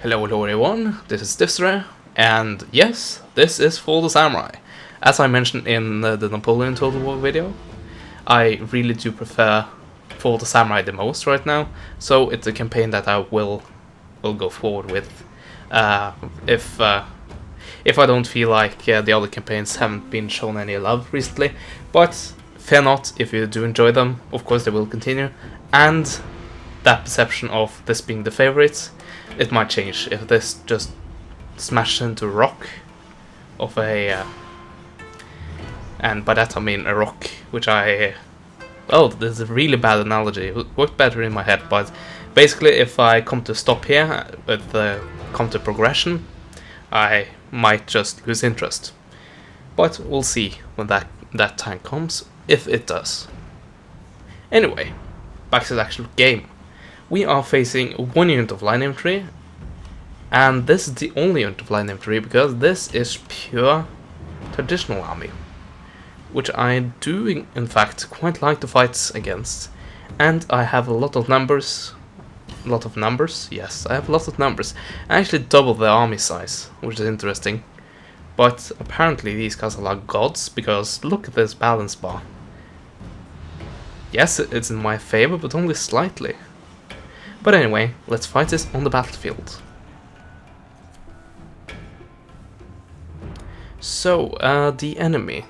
Hello everyone, this is Tosa, and yes, this is For the Samurai. As I mentioned in the Napoleon Total War video, I really do prefer For the Samurai the most right now, so it's a campaign that I will go forward with if I don't feel like the other campaigns haven't been shown any love recently. But fear not, if you do enjoy them, of course they will continue, and that perception of this being the favorites, it might change if this just smashes into a rock of a and by that I mean a rock which oh, this is a really bad analogy. It worked better in my head, but basically if I come to stop here with the come to progression, I might just lose interest. But we'll see when that time comes, if it does. Anyway, back to the actual game. We are facing one unit of line infantry, and this is the only unit of line infantry because this is pure traditional army, which I do in fact quite like to fight against, and I have a lot of numbers. Yes, I have lots of numbers. I actually double the army size, which is interesting. But apparently these guys are like gods, because look at this balance bar. Yes, it's in my favor, but only slightly. But anyway, let's fight this on the battlefield. So, the enemy.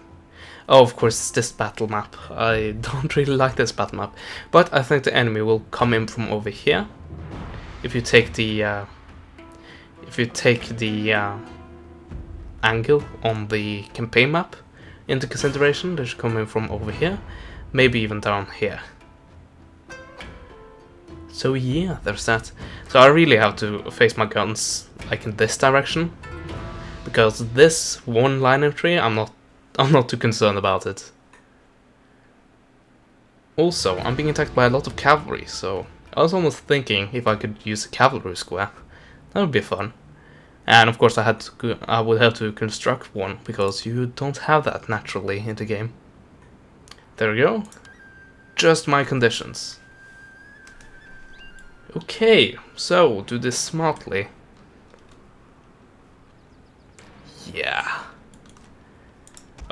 Oh, of course, it's this battle map. I don't really like this battle map, but I think the enemy will come in from over here. If you take the angle on the campaign map into consideration, they should come in from over here, maybe even down here. So yeah, there's that. So I really have to face my guns like in this direction, because this one line infantry, I'm not too concerned about it. Also, I'm being attacked by a lot of cavalry, so I was almost thinking if I could use a cavalry square. That would be fun. And of course I would have to construct one, because you don't have that naturally in the game. There we go. Just my conditions. Okay, so do this smartly. Yeah.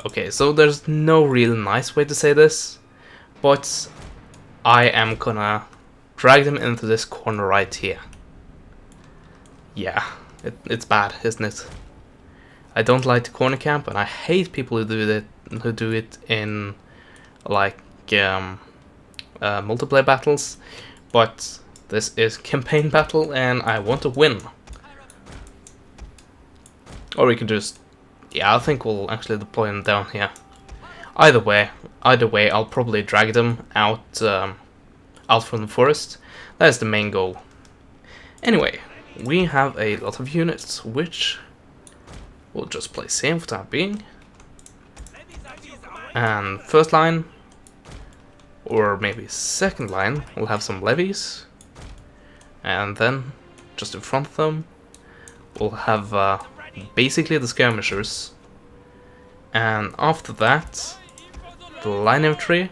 Okay, so there's no real nice way to say this, but I am gonna drag them into this corner right here. Yeah, it's bad, isn't it? I don't like the corner camp, and I hate people who do it in like multiplayer battles, but this is campaign battle and I want to win. Or we can just, yeah, I think we'll actually deploy them down here. Either way, I'll probably drag them out from the forest. That is the main goal. Anyway, we have a lot of units, which we'll just play safe for the time being. And first line, or maybe second line, we'll have some levies. And then, just in front of them, we'll have basically the skirmishers. And after that, the line infantry.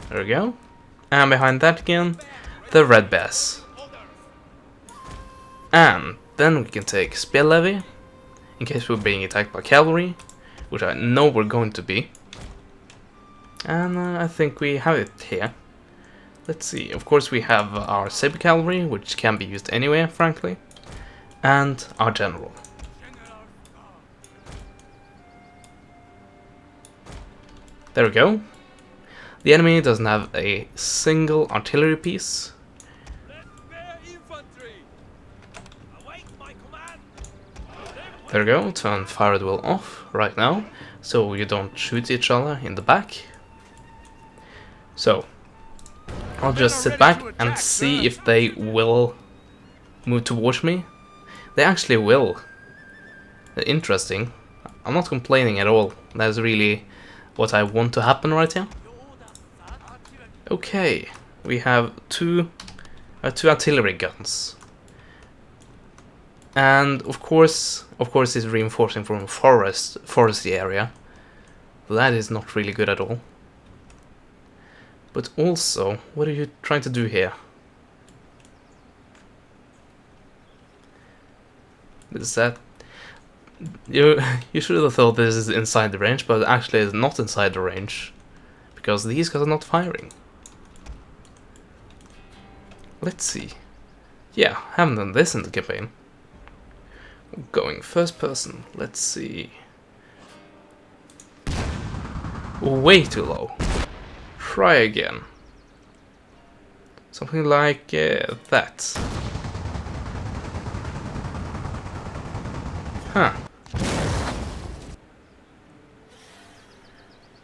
There we go. And behind that again, the red bears. And then we can take spear levy, in case we're being attacked by cavalry, which I know we're going to be. And I think we have it here. Let's see, of course we have our saber cavalry, which can be used anywhere, frankly, and our general. There we go. The enemy doesn't have a single artillery piece. There we go, turn fire at will off right now, so you don't shoot each other in the back. So, I'll just sit back and see if they will move towards me. They actually will. Interesting. I'm not complaining at all. That's really what I want to happen right here. Okay, we have two artillery guns. And of course it's reinforcing from a foresty area. That is not really good at all. But also, what are you trying to do here? Is that you? You should have thought this is inside the range, but actually it's not inside the range because these guys are not firing. Let's see. Yeah, haven't done this in the campaign. Going first person. Let's see. Way too low. Try again. Something like that. Huh.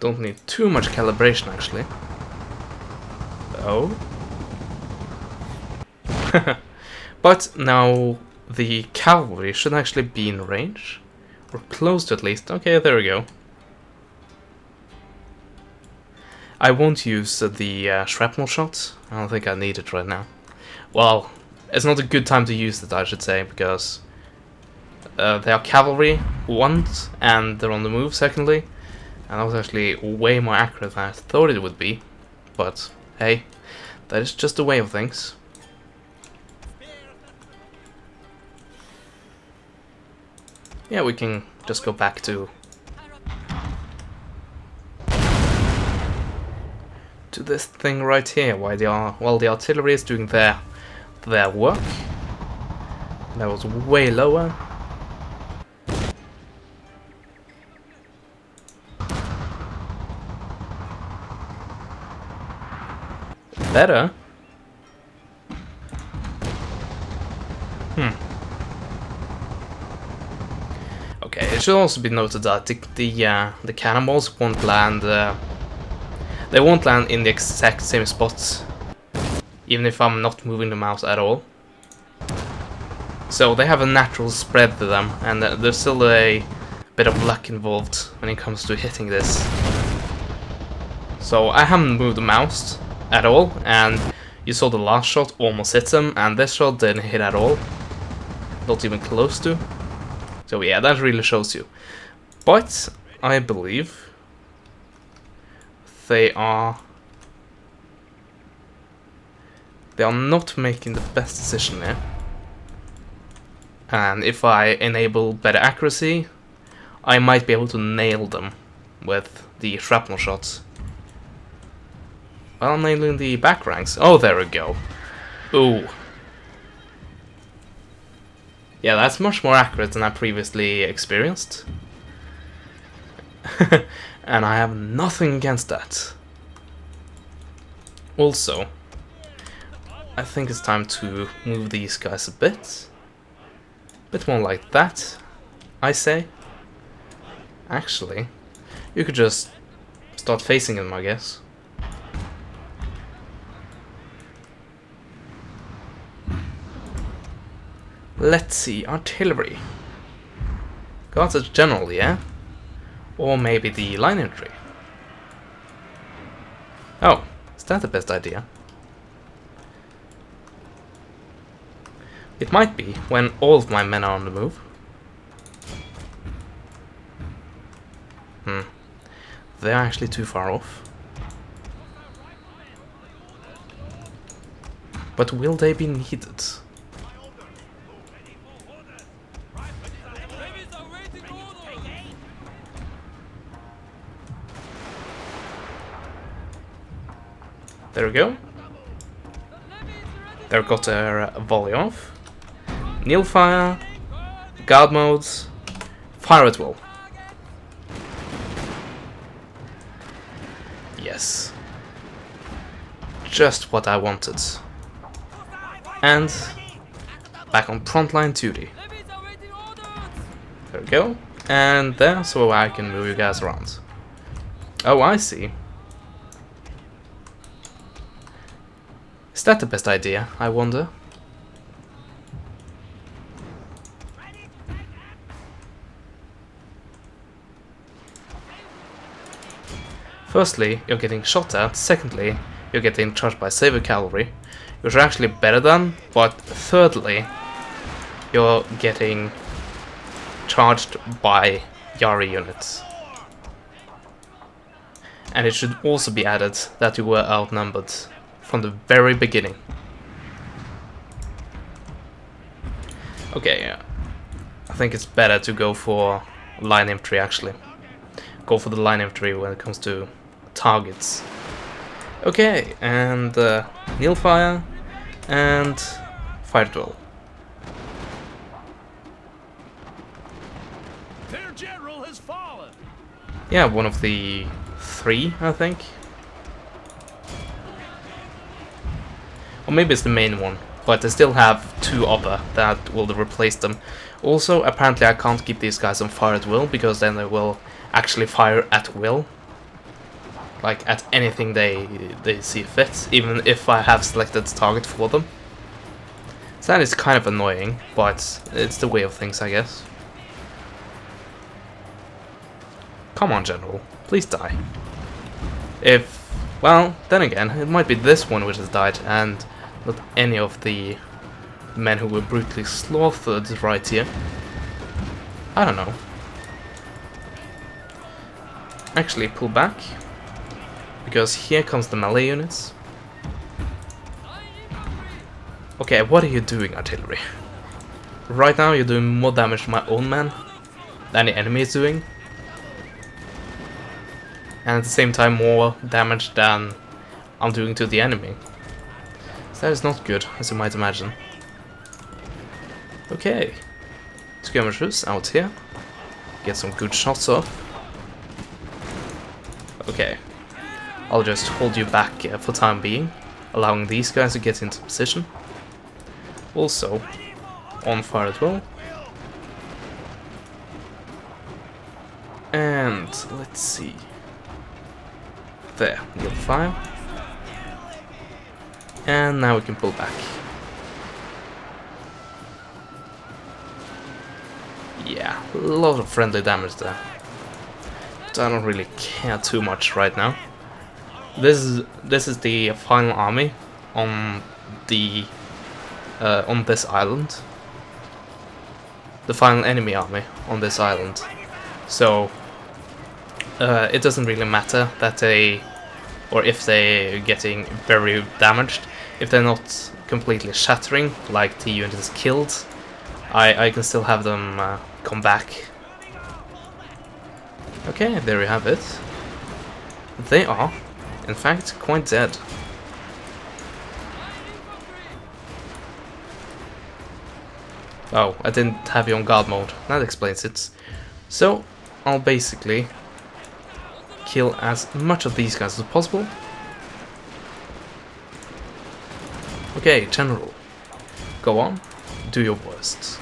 Don't need too much calibration actually. Oh. But now the cavalry should actually be in range. Or close to at least. Okay, there we go. I won't use the shrapnel shot. I don't think I need it right now. Well, it's not a good time to use it, I should say, because they are cavalry, one, and they're on the move, secondly. And that was actually way more accurate than I thought it would be. But, hey, that is just the way of things. Yeah, we can just go back to this thing right here, while the artillery is doing their work. That was way lower. Better. Okay, it should also be noted that the cannonballs won't land. They won't land in the exact same spots, even if I'm not moving the mouse at all. So they have a natural spread to them, and there's still a bit of luck involved when it comes to hitting this. So I haven't moved the mouse at all, and you saw the last shot almost hit them, and this shot didn't hit at all. Not even close to. So yeah, that really shows you. But I believe they are not making the best decision here. And if I enable better accuracy, I might be able to nail them with the shrapnel shots. Well, I'm nailing the back ranks. Oh, there we go. Ooh. Yeah, that's much more accurate than I previously experienced. And I have nothing against that. Also, I think it's time to move these guys a bit. Bit more like that, I say. Actually, you could just start facing them, I guess. Let's see, artillery. Got it generally, yeah? Or maybe the line entry. Oh, is that the best idea? It might be when all of my men are on the move. They're actually too far off. But will they be needed? There we go. They've got their volley off. Kneel fire, guard modes, fire at will. Yes. Just what I wanted. And back on frontline duty. There we go. And there, so I can move you guys around. Oh, I see. Is that the best idea, I wonder? Firstly, you're getting shot at. Secondly, you're getting charged by Saber Cavalry, which are actually better than. But thirdly, you're getting charged by Yari units. And it should also be added that you were outnumbered from the very beginning. Okay, I think it's better to go for line infantry actually. Go for the line infantry when it comes to targets. Okay, and kneel fire and fire drill. Their general has fallen. Yeah, one of the 3, I think. Or maybe it's the main one, but I still have 2 upper that will replace them. Also, apparently I can't keep these guys on fire at will, because then they will actually fire at will. Like, at anything they see fit, even if I have selected target for them. So that is kind of annoying, but it's the way of things, I guess. Come on, General. Please die. Well, then again, it might be this one which has died, and not any of the men who were brutally slaughtered right here. I don't know. Actually, pull back. Because here comes the melee units. Okay, what are you doing, artillery? Right now you're doing more damage to my own men than the enemy is doing. And at the same time more damage than I'm doing to the enemy. So that is not good, as you might imagine. Okay. Skirmishers out here. Get some good shots off. Okay. I'll just hold you back for time being, allowing these guys to get into position. Also, on fire as well. And let's see. There, we'll fire. And now we can pull back. Yeah, a lot of friendly damage there. But I don't really care too much right now. This is the final army on the on this island. The final enemy army on this island. So it doesn't really matter that or if they're getting very damaged. If they're not completely shattering, like the unit is killed, I can still have them come back. Okay, there we have it. They are, in fact, quite dead. Oh, I didn't have you on guard mode. That explains it. So, I'll basically kill as much of these guys as possible. Okay, General. Go on. Do your worst.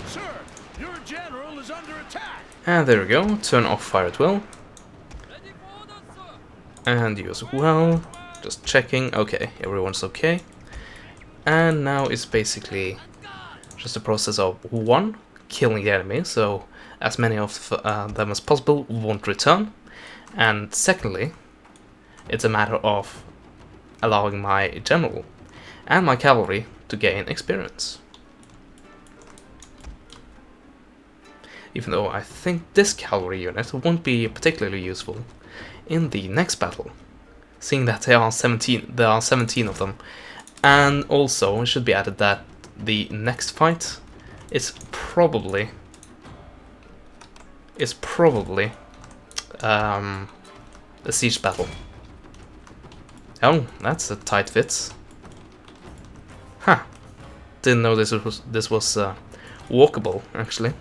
Sir, your general is under attack. And there we go. Turn off fire at will. And you as well. Just checking. Okay, everyone's okay. And now it's basically just a process of 1, killing the enemy, so as many of them as possible won't return. And secondly, it's a matter of allowing my general and my cavalry to gain experience. Even though I think this cavalry unit won't be particularly useful in the next battle, seeing that there are 17 of them. And also, it should be added that the next fight is probably a siege battle. Oh, that's a tight fit. Huh. Didn't know this was walkable, actually.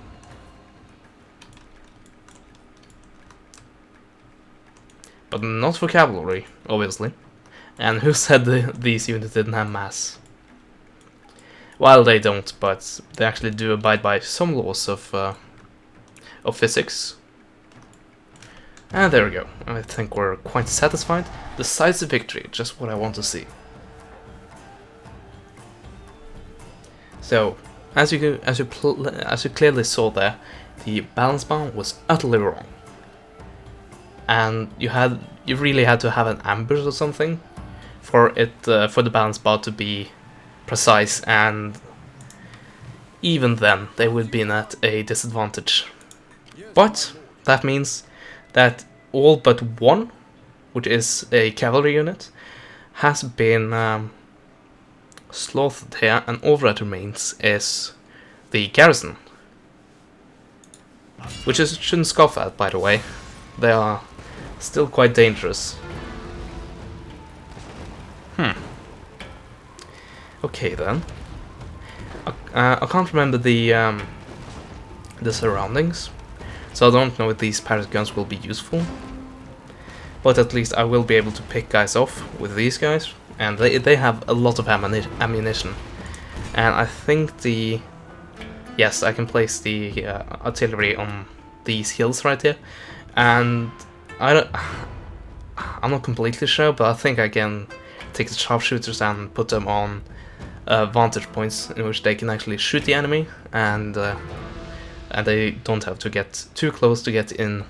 But not for cavalry, obviously. And who said these units didn't have mass? Well, they don't, but they actually do abide by some laws of physics. And there we go. I think we're quite satisfied. Decisive victory, just what I want to see. So, as you clearly saw there, the balance bar was utterly wrong, and you really had to have an ambush or something for the balance bar to be precise, and even then they would have been at a disadvantage. But that means that all but one which is a cavalry unit, has been slaughtered here, and all that remains is the garrison. Which is shouldn't scoff at, by the way. They are still quite dangerous. Okay then. I can't remember the surroundings, so I don't know if these parrot guns will be useful. But at least I will be able to pick guys off with these guys, and they have a lot of ammunition. And I think yes, I can place the artillery on these hills right here, and I'm not completely sure, but I think I can take the sharpshooters and put them on vantage points in which they can actually shoot the enemy, and they don't have to get too close to get in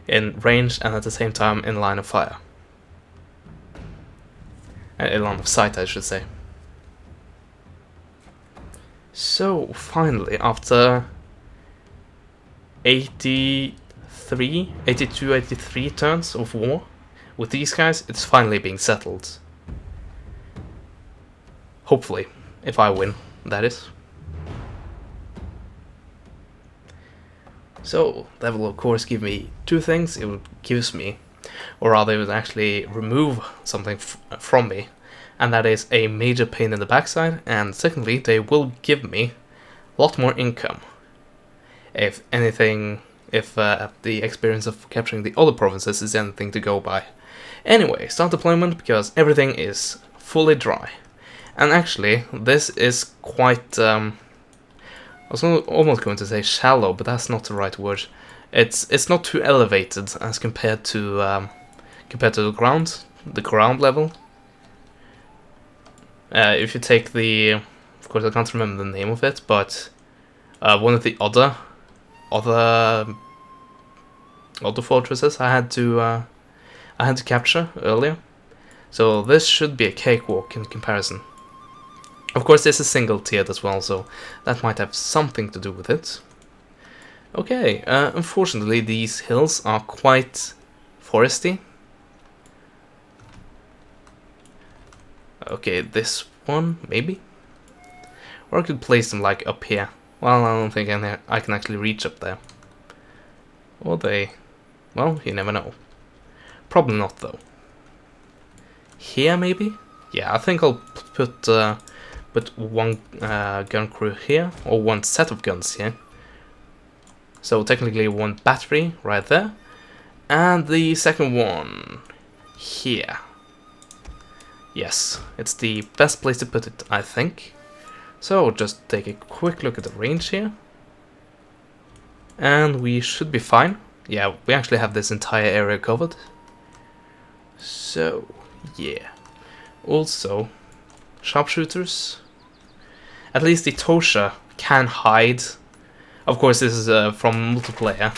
range, and at the same time in line of fire. In line of sight, I should say. So, finally, after 82, 83 turns of war with these guys, it's finally being settled. Hopefully, if I win, that is. So, that will of course give me two things. It gives me, or rather it would actually remove something from me, and that is a major pain in the backside, and secondly, they will give me a lot more income. If anything, if the experience of capturing the other provinces is anything to go by. Anyway, start deployment, because everything is fully dry. And actually, this is quite, I was almost going to say shallow, but that's not the right word. It's not too elevated as compared to the ground level. If you take of course I can't remember the name of it, but one of the other fortresses I had to capture earlier. So this should be a cakewalk in comparison. Of course, this is single tiered as well, so that might have something to do with it. Okay, unfortunately these hills are quite foresty. Okay, this one, maybe? Or I could place them like up here. Well, I don't think I can actually reach up there. Or well, you never know. Probably not though. Here maybe? Yeah, I think I'll put one gun crew here, or one set of guns here. So technically one battery right there, and the second one here. Yes, it's the best place to put it, I think. So just take a quick look at the range here, and we should be fine. Yeah, we actually have this entire area covered. So yeah. Also, sharpshooters. At least the Tosa can hide. Of course, this is from multiplayer.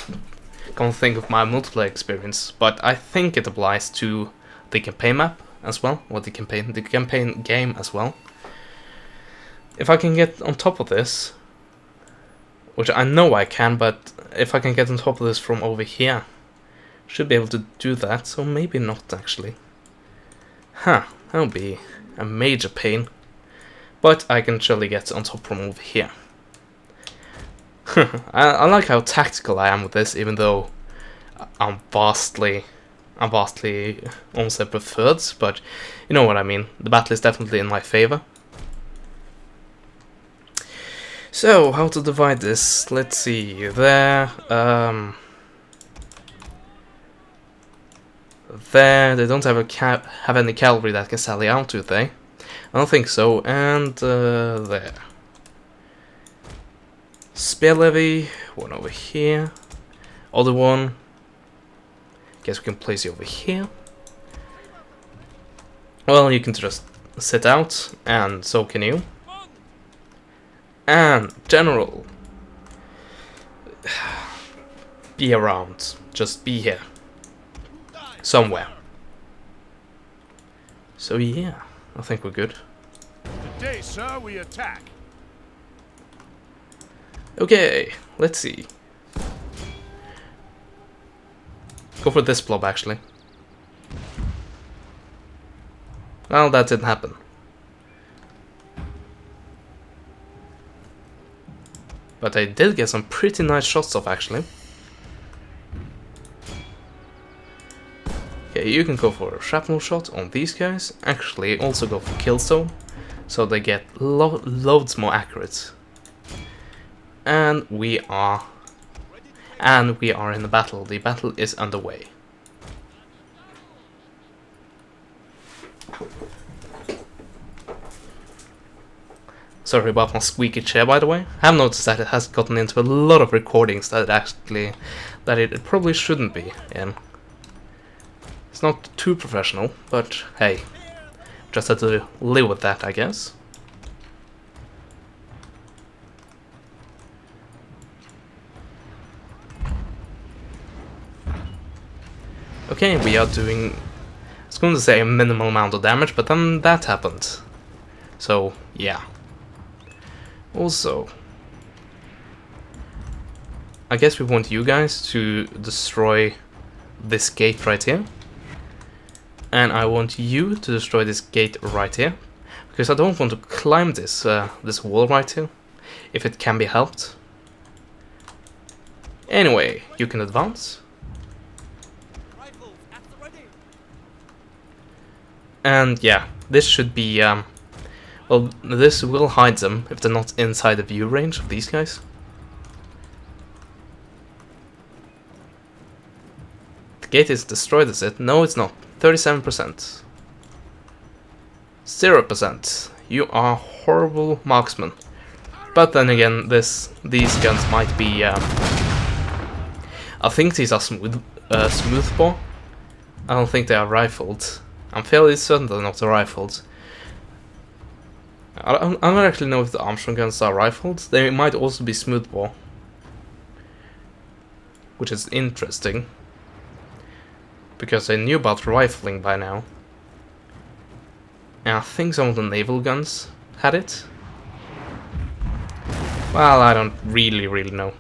Can't think of my multiplayer experience, but I think it applies to the campaign map as well, or the campaign game as well. If I can get on top of this, which I know I can, but if I can get on top of this from over here, should be able to do that. So maybe not actually. Huh, that would be a major pain. But I can surely get on top from over here. I like how tactical I am with this, even though I'm vastly almost said preferred, but you know what I mean. The battle is definitely in my favor. So, how to divide this? Let's see. There, they don't have any cavalry that can sally out, do they? I don't think so. And there. Spear levy, one over here. Other one. Guess we can place you over here. Well, you can just sit out, and so can you. And general, be around. Just be here. Somewhere. So yeah, I think we're good. Today, sir, we attack. Okay, let's see. Go for this blob, actually. Well, that didn't happen. But I did get some pretty nice shots off, actually. Okay, you can go for a shrapnel shot on these guys. Actually, also go for killstone, so they get loads more accurate. And we are in the battle. The battle is underway. Sorry about my squeaky chair, by the way. I have noticed that it has gotten into a lot of recordings that it probably shouldn't be in. It's not too professional, but hey, just have to live with that, I guess. Okay, we are doing, I was going to say a minimal amount of damage, but then that happened. So, yeah. Also, I guess we want you guys to destroy this gate right here. And I want you to destroy this gate right here. Because I don't want to climb this this wall right here, if it can be helped. Anyway, you can advance. And yeah, this should be, well, this will hide them if they're not inside the view range of these guys. The gate is destroyed, is it? No, it's not. 37%. 0%. You are horrible marksman. But then again, these guns might be, I think these are smoothbore. I don't think they are rifled. I'm fairly certain they're not rifled. I don't actually know if the Armstrong guns are rifled. They might also be smoothbore, which is interesting, because I knew about rifling by now. And I think some of the naval guns had it. Well, I don't really know.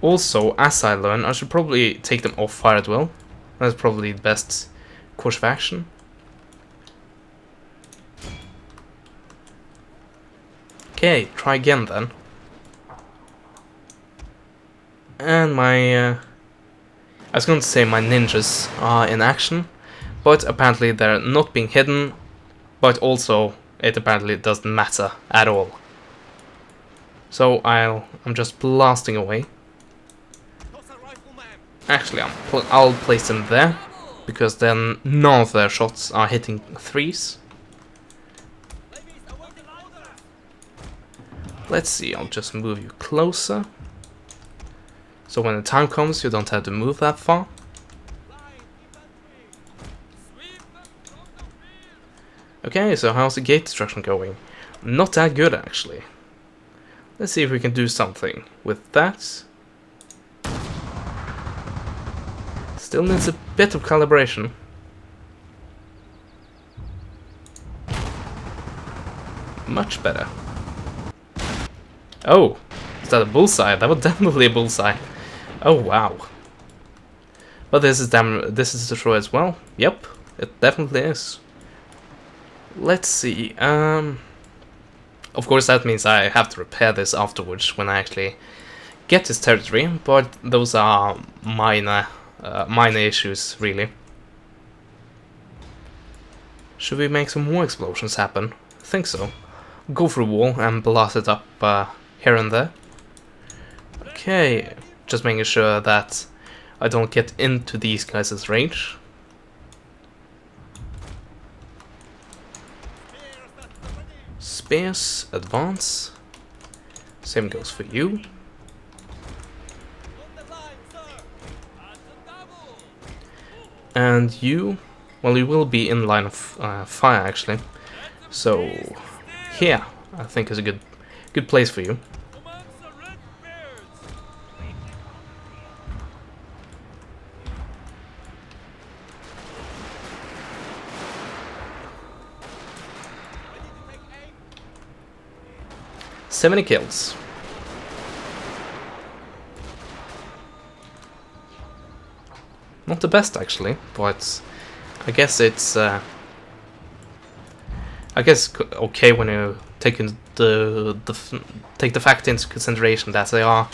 Also, as I learn, I should probably take them off fire as well. That's probably the best course of action. Okay, try again then. And my, I was going to say my ninjas are in action, but apparently they're not being hidden, but also it apparently doesn't matter at all. So I'm just blasting away. Actually, I'll place them there, because then none of their shots are hitting threes. Let's see, I'll just move you closer. So when the time comes, you don't have to move that far. Okay, so how's the gate destruction going? Not that good, actually. Let's see if we can do something with that. Still needs a bit of calibration. Much better. Oh, is that a bullseye? That was definitely a bullseye. Oh wow. But this is destroyed as well. Yep, it definitely is. Let's see. Of course, that means I have to repair this afterwards when I actually get this territory. But those are minor issues, really. Should we make some more explosions happen? I think so. Go for a wall and blast it up here and there. Okay, just making sure that I don't get into these guys' range. Spears, advance. Same goes for you. And you, well, you will be in line of fire actually. So here, I think is a good place for you. "70 kills. Not the best actually, but I guess it's I guess okay when you take the fact into consideration that they are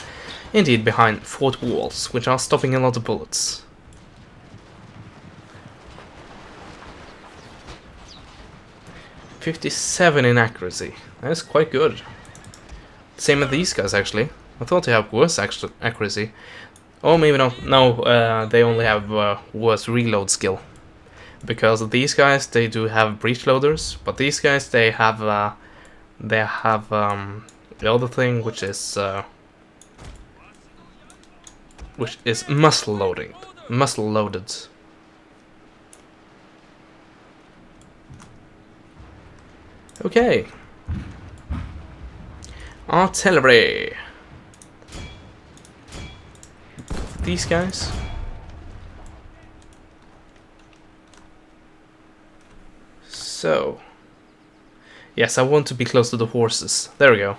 indeed behind fort walls, which are stopping a lot of bullets. .57 in accuracy. That is quite good. Same as these guys actually. I thought they have worse accuracy. Or maybe not. No, they only have worse reload skill. Because these guys, they do have breech loaders, but these guys, they have the other thing, which is muscle loading, muscle loaded. Okay. Artillery. These guys. So, yes, I want to be close to the horses. There we go.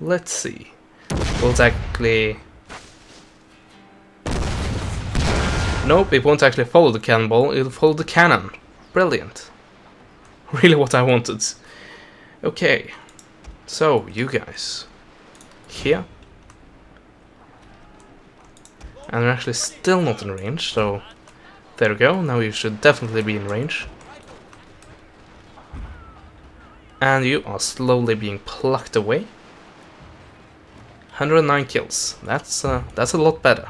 Let's see. Won't actually... Nope, it won't actually follow the cannonball, it'll follow the cannon. Brilliant. Really what I wanted. Okay. So, you guys. Here. And they're actually still not in range, so there we go, now you should definitely be in range. And you are slowly being plucked away. 109 kills, that's a lot better.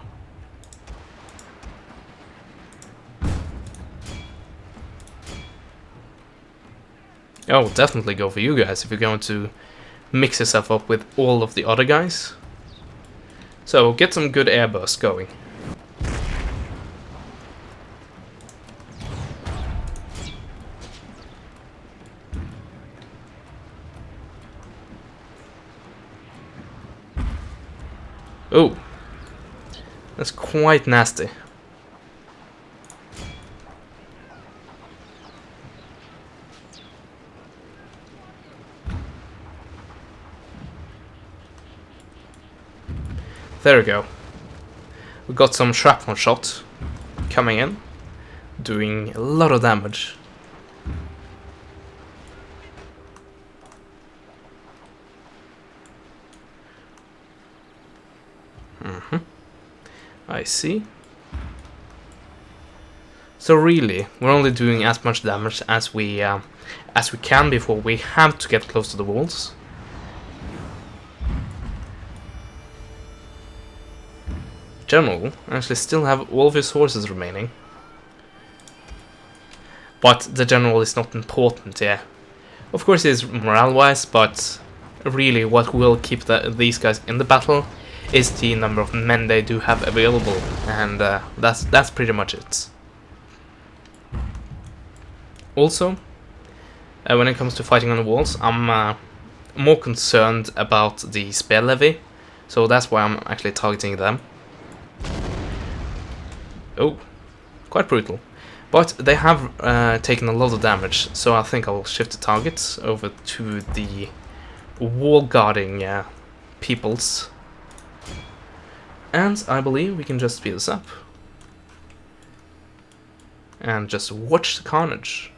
Oh, definitely go for you guys if you're going to mix yourself up with all of the other guys. So, get some good airbursts going. Oh, that's quite nasty. There we go. We got some shrapnel shot coming in, doing a lot of damage. I see. So really, we're only doing as much damage as we can before we have to get close to the walls. General actually still have all of his horses remaining, but the general is not important here. Of course, it is morale-wise, but really, what will keep these guys in the battle is the number of men they do have available, and that's pretty much it. Also, when it comes to fighting on the walls, I'm more concerned about the spear levy, so that's why I'm actually targeting them. Oh, quite brutal. But they have taken a lot of damage, so I think I'll shift the targets over to the wall guarding peoples. And I believe we can just speed this up. And just watch the carnage.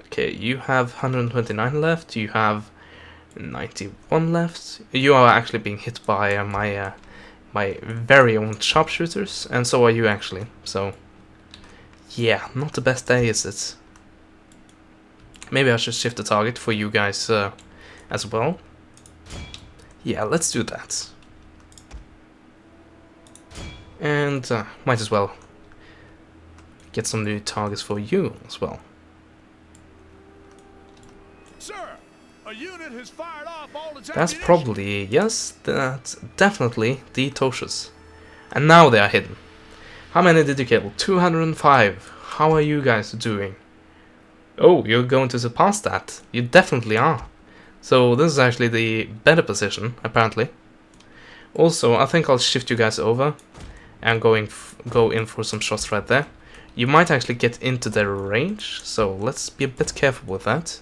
Okay, you have 129 left, you have 91 left. You are actually being hit by my very own sharpshooters, and so are you actually. So, yeah, not the best day, is it? Maybe I should shift the target for you guys as well. Yeah, let's do that. And might as well get some new targets for you as well. Sir, a unit has fired off all its That's ammunition. probably, yes, that's definitely the Tosas. And now they are hidden. How many did you kill? 205. How are you guys doing? Oh, you're going to surpass that. You definitely are. So this is actually the better position, apparently. Also, I think I'll shift you guys over and go in for some shots right there. You might actually get into their range, so let's be a bit careful with that.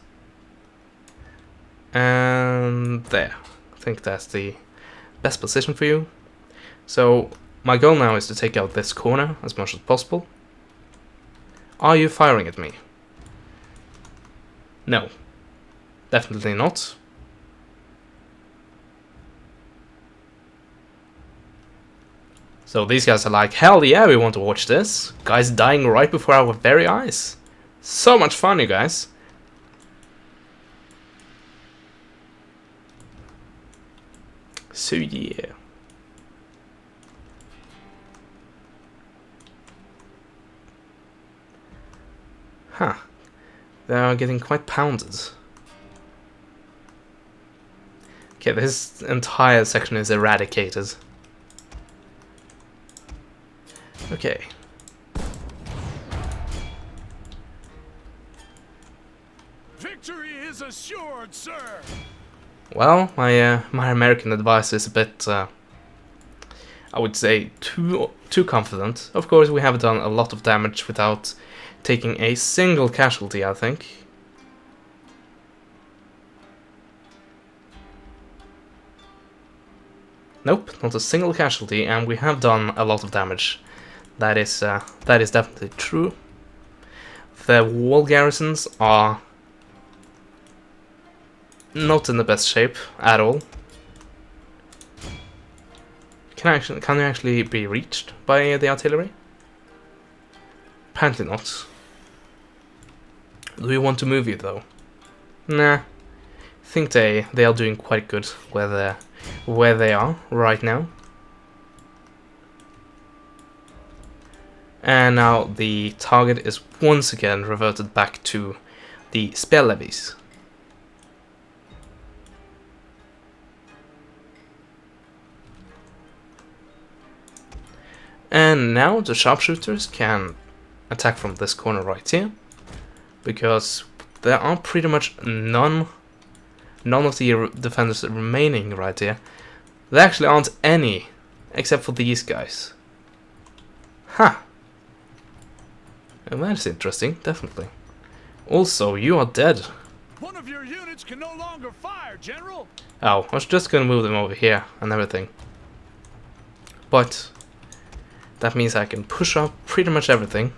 And there. I think that's the best position for you. So my goal now is to take out this corner as much as possible. Are you firing at me? No. Definitely not. So these guys are like, hell yeah, we want to watch this. Guys dying right before our very eyes. So much fun, you guys. So yeah. Huh. They are getting quite pounded. Okay, this entire section is eradicated. Okay. Victory is assured, sir. Well, my American advice is a bit, I would say, too confident. Of course, we have done a lot of damage without taking a single casualty, I think. Nope, not a single casualty, and we have done a lot of damage. That is definitely true. The wall garrisons are not in the best shape at all. Can they actually be reached by the artillery? Apparently not. Do we want to move you though? Nah. I think they are doing quite good where they are right now. And now the target is once again reverted back to the spear levies. And now the sharpshooters can attack from this corner right here, because there are pretty much none of the defenders remaining right here. There actually aren't any, except for these guys. Huh. And that's interesting, definitely. Also, you are dead. One of your units can no longer fire, General. Oh, I was just gonna move them over here and everything. But that means I can push up pretty much everything.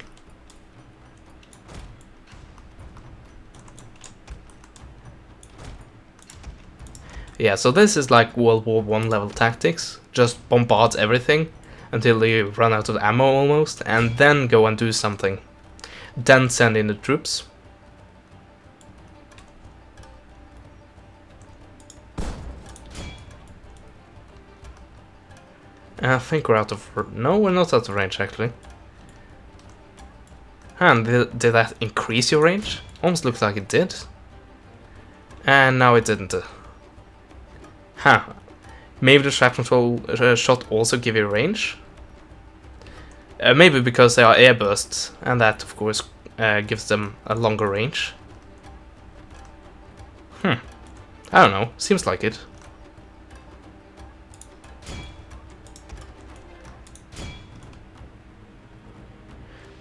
Yeah, so this is like World War I level tactics. Just bombard everything until you run out of ammo almost, and then go and do something. Then send in the troops. I think we're out of... No, we're not out of range actually. And did that increase your range? Almost looks like it did. And now it didn't. Huh. Maybe the shrapnel shot also give you range? Maybe because they are air bursts, and that of course gives them a longer range. I don't know, seems like it.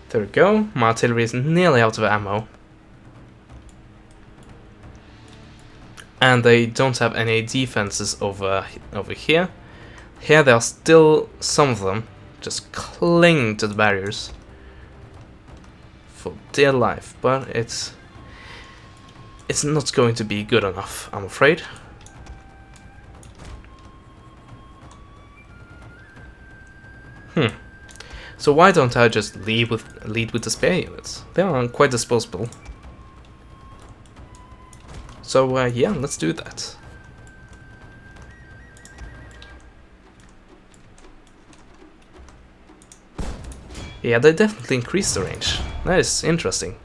There we go, my artillery is nearly out of ammo. And they don't have any defenses over here. Here there are still some of them just clinging to the barriers for dear life, but it's not going to be good enough, I'm afraid. So why don't I just lead with the spear units? They are quite disposable. So yeah, let's do that. Yeah, they definitely increased the range. That is interesting.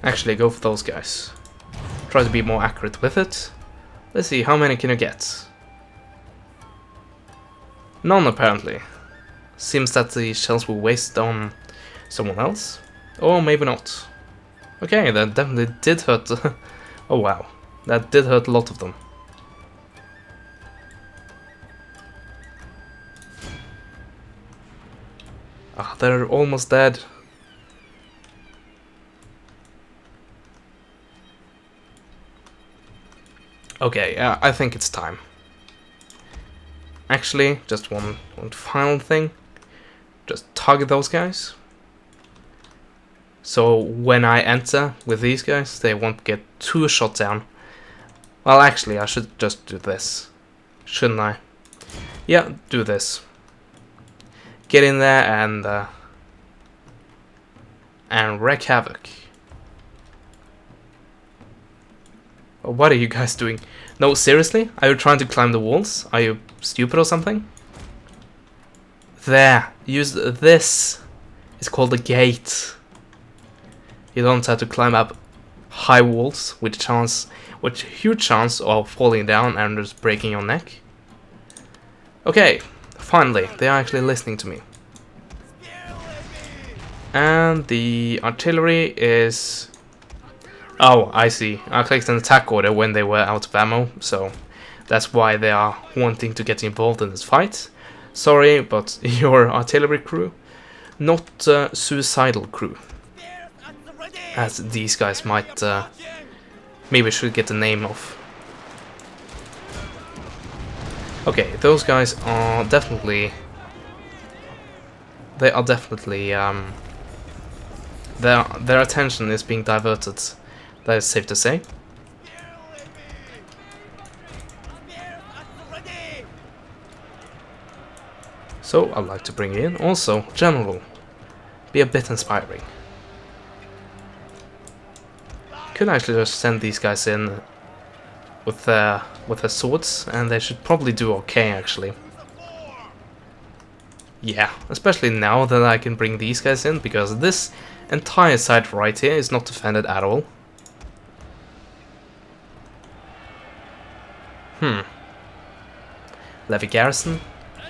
Actually, go for those guys. Try to be more accurate with it. Let's see, how many can you get? None, apparently. Seems that the shells will waste on someone else. Or maybe not. Okay, that definitely did hurt. Oh wow, that did hurt a lot of them. they're almost dead. Okay, I think it's time. Actually, just one final thing. Just target those guys. So when I enter with these guys, they won't get too shot down. Well, actually, I should just do this. Shouldn't I? Yeah, do this. Get in there and wreak havoc. What are you guys doing? No, seriously? Are you trying to climb the walls? Are you stupid or something? There, use this. It's called a gate. You don't have to climb up high walls with huge chance of falling down and just breaking your neck. Okay, finally, they are actually listening to me. And the artillery is... Oh, I see. I clicked an attack order when they were out of ammo, so that's why they are wanting to get involved in this fight. Sorry, but your artillery crew, not suicidal crew, as these guys might maybe should get the name of. Okay, those guys are definitely. They are definitely. Their attention is being diverted. That is safe to say. So I'd like to bring you in. Also, General, be a bit inspiring. Could actually just send these guys in with their swords, and they should probably do okay actually. Yeah, especially now that I can bring these guys in, because this entire side right here is not defended at all. Levy garrison?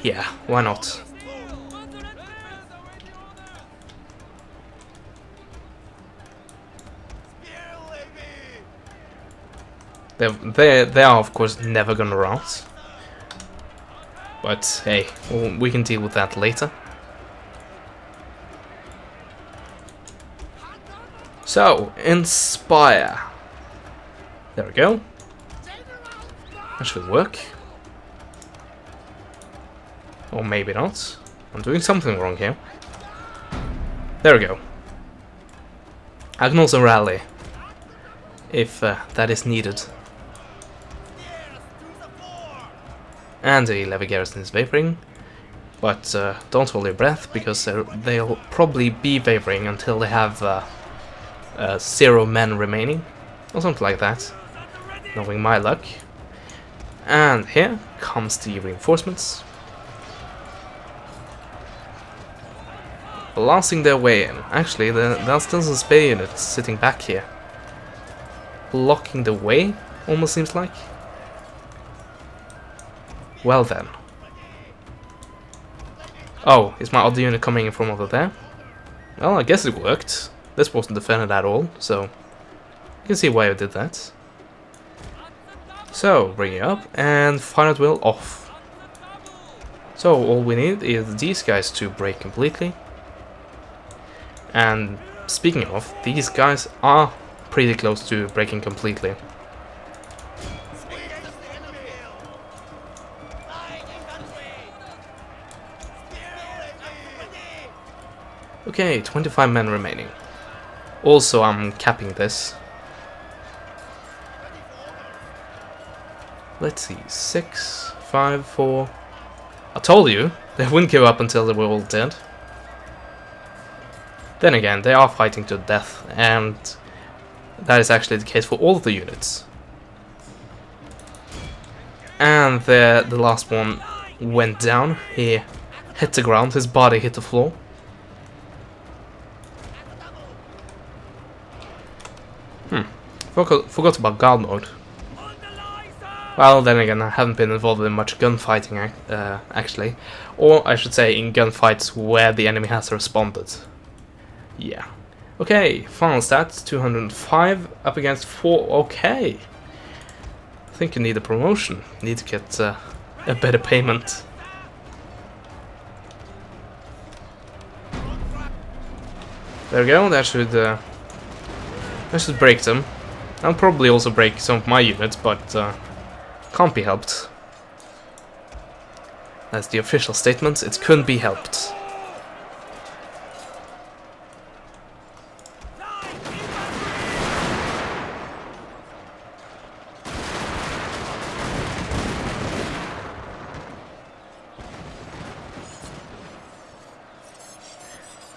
Yeah, why not? They are of course never gonna rout. But hey, we can deal with that later. So, inspire. There we go. That should work. Or maybe not. I'm doing something wrong here. There we go. I can also rally if that is needed. And the levy garrison is wavering, but don't hold your breath, because they'll probably be wavering until they have 0 men remaining, or something like that, knowing my luck. And here comes the reinforcements, blasting their way in. Actually, there are still some spear units sitting back here, blocking the way, almost seems like. Well then. Oh, is my other unit coming in from over there? Well, I guess it worked. This wasn't defended at all, so you can see why I did that. So, bring it up and fire at will off. So, all we need is these guys to break completely. And speaking of, these guys are pretty close to breaking completely. Okay, 25 men remaining. Also, I'm capping this. Let's see, 6, 5, 4... I told you, they wouldn't give up until they were all dead. Then again, they are fighting to death, and that is actually the case for all of the units. And the last one went down, he hit the ground, his body hit the floor. Forgot about guard mode. Well, then again, I haven't been involved in much gunfighting, actually. Or, I should say, in gunfights where the enemy has responded. Yeah. Okay, final stats, 205 up against 4, okay. I think you need a promotion. You need to get a better payment. There we go, that should break them. I'll probably also break some of my units, but can't be helped. That's the official statement, it couldn't be helped.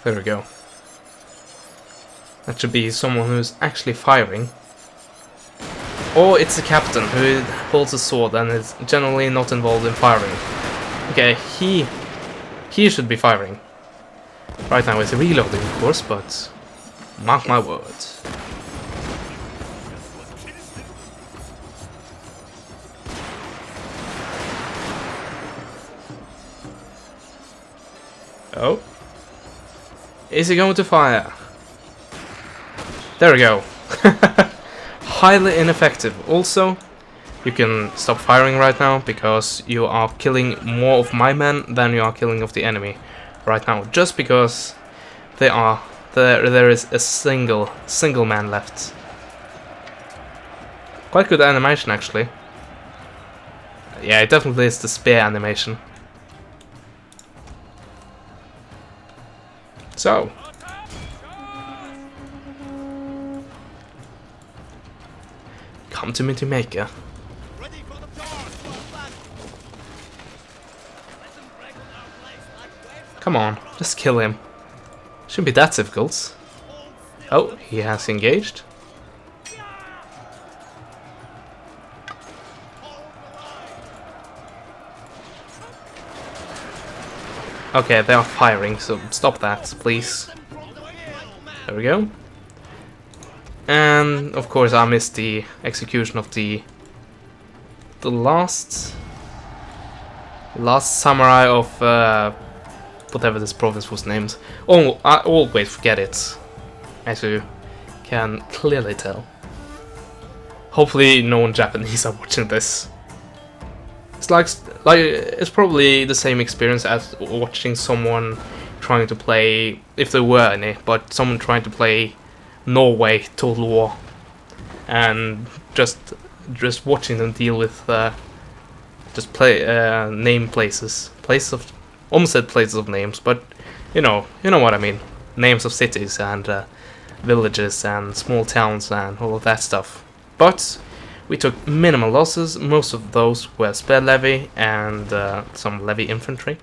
There we go. That should be someone who's actually firing. Or it's the captain who holds a sword and is generally not involved in firing. Okay, he should be firing. Right now it's reloading, of course, but mark my words. Oh. Is he going to fire? There we go. Highly ineffective. Also, you can stop firing right now because you are killing more of my men than you are killing of the enemy right now. Just because there is a single man left. Quite good animation actually. Yeah, it definitely is the spear animation. So, come to me to Maker. Come on, just kill him. Shouldn't be that difficult. Oh, he has engaged. Okay, they are firing, so stop that, please. There we go. And of course I missed the execution of the last samurai of whatever this province was named. Oh, I always forget it, as you can clearly tell. Hopefully no one Japanese are watching this. It's like it's probably the same experience as watching someone trying to play, if there were any, but someone trying to play Norway Total War, and just watching them deal with name places of, almost said places of names, but you know what I mean, names of cities and villages and small towns and all of that stuff. But we took minimal losses. Most of those were spare levy and some levy infantry.